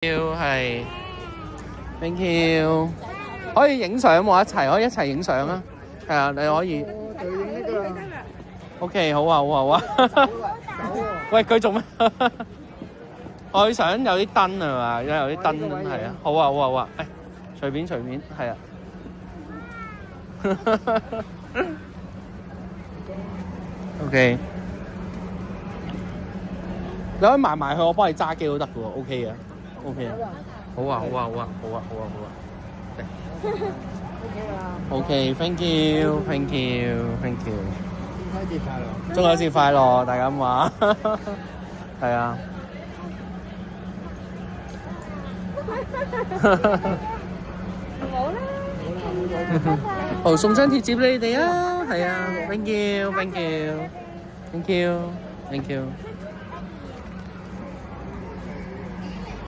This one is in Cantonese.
係 ，thank you，可以影相喎，可以一齊影相啊，係啊，你可以。就影呢個。OK， 好啊，好啊，好啊。喂，佢做咩？我想有啲燈係嘛，有啲燈係啊，好啊，好啊，好啊，誒，隨便，係啊。OK， 你可以埋去，我幫你揸機都得嘅喎 ，OK 嘅 ，OK 啊，好啊，好啊，好啊，好啊，好啊，好啊。OK，thank you，thank you，thank you。中秋節快樂！中秋節快樂，大家咁話，係啊。冇啦，好，送張貼紙俾你哋啊，係啊，thank you，thank you，thank you，thank you。